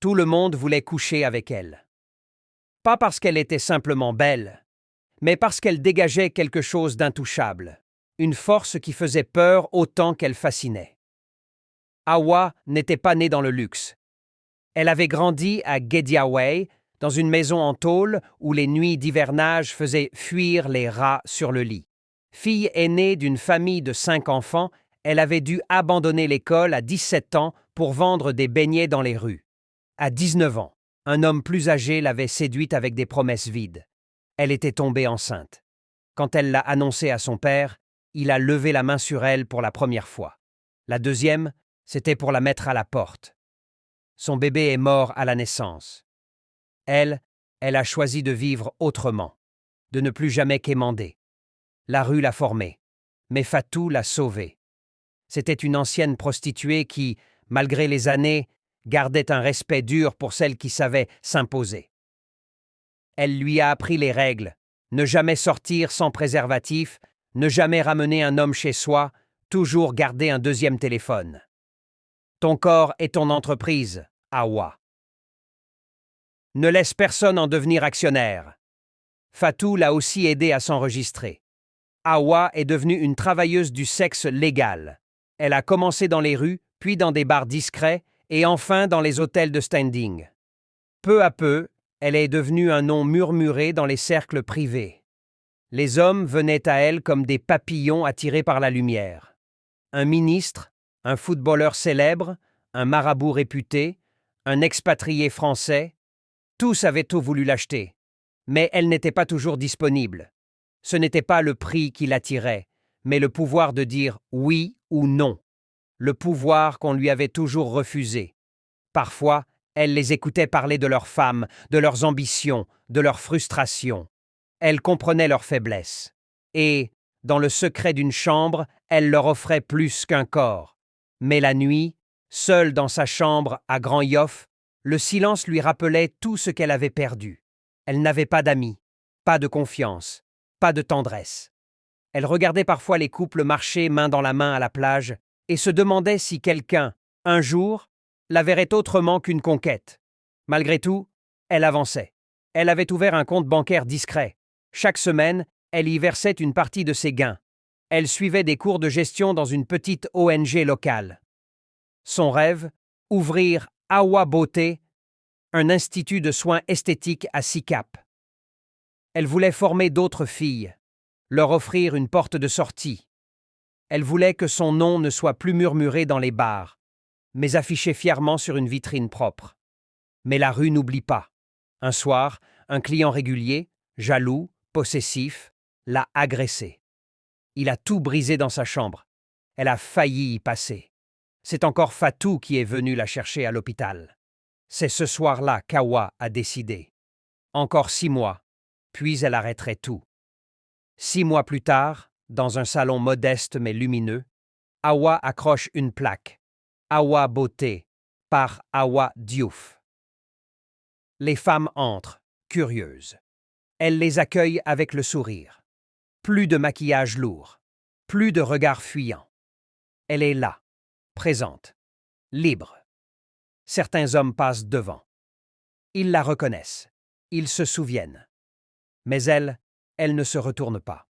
Tout le monde voulait coucher avec elle. Pas parce qu'elle était simplement belle, mais parce qu'elle dégageait quelque chose d'intouchable, une force qui faisait peur autant qu'elle fascinait. Hawa n'était pas née dans le luxe. Elle avait grandi à Gediaway, dans une maison en tôle où les nuits d'hivernage faisaient fuir les rats sur le lit. Fille aînée d'une famille de 5 enfants, elle avait dû abandonner l'école à 17 ans pour vendre des beignets dans les rues. À 19 ans, un homme plus âgé l'avait séduite avec des promesses vides. Elle était tombée enceinte. Quand elle l'a annoncé à son père, il a levé la main sur elle pour la première fois. La deuxième, c'était pour la mettre à la porte. Son bébé est mort à la naissance. Elle a choisi de vivre autrement, de ne plus jamais quémander. La rue l'a formée, mais Fatou l'a sauvée. C'était une ancienne prostituée qui, malgré les années, gardait un respect dur pour celle qui savait s'imposer. Elle lui a appris les règles, ne jamais sortir sans préservatif, ne jamais ramener un homme chez soi, toujours garder un deuxième téléphone. Ton corps est ton entreprise, Hawa. Ne laisse personne en devenir actionnaire. Fatou l'a aussi aidé à s'enregistrer. Hawa est devenue une travailleuse du sexe légal. Elle a commencé dans les rues, puis dans des bars discrets, et enfin dans les hôtels de standing. Peu à peu, elle est devenue un nom murmuré dans les cercles privés. Les hommes venaient à elle comme des papillons attirés par la lumière. Un ministre, un footballeur célèbre, un marabout réputé, un expatrié français, tous avaient tout voulu l'acheter. Mais elle n'était pas toujours disponible. Ce n'était pas le prix qui l'attirait, mais le pouvoir de dire oui ou non. Le pouvoir qu'on lui avait toujours refusé. Parfois, elle les écoutait parler de leurs femmes, de leurs ambitions, de leurs frustrations. Elle comprenait leurs faiblesses. Et, dans le secret d'une chambre, elle leur offrait plus qu'un corps. Mais la nuit, seule dans sa chambre à Grand Yoff, le silence lui rappelait tout ce qu'elle avait perdu. Elle n'avait pas d'amis, pas de confiance, pas de tendresse. Elle regardait parfois les couples marcher main dans la main à la plage et se demandait si quelqu'un, un jour, la verrait autrement qu'une conquête. Malgré tout, elle avançait. Elle avait ouvert un compte bancaire discret. Chaque semaine, elle y versait une partie de ses gains. Elle suivait des cours de gestion dans une petite ONG locale. Son rêve, ouvrir Hawa Beauté, un institut de soins esthétiques à Sicap. Elle voulait former d'autres filles, leur offrir une porte de sortie. Elle voulait que son nom ne soit plus murmuré dans les bars, mais affiché fièrement sur une vitrine propre. Mais la rue n'oublie pas. Un soir, un client régulier, jaloux, possessif, l'a agressée. Il a tout brisé dans sa chambre. Elle a failli y passer. C'est encore Fatou qui est venu la chercher à l'hôpital. C'est ce soir-là qu'Hawa a décidé. Encore 6 mois, puis elle arrêterait tout. 6 mois plus tard, dans un salon modeste mais lumineux, Hawa accroche une plaque. Hawa Beauté, par Hawa Diouf. Les femmes entrent, curieuses. Elle les accueille avec le sourire. Plus de maquillage lourd, plus de regards fuyants. Elle est là, présente, libre. Certains hommes passent devant. Ils la reconnaissent, ils se souviennent. Mais elle ne se retourne pas.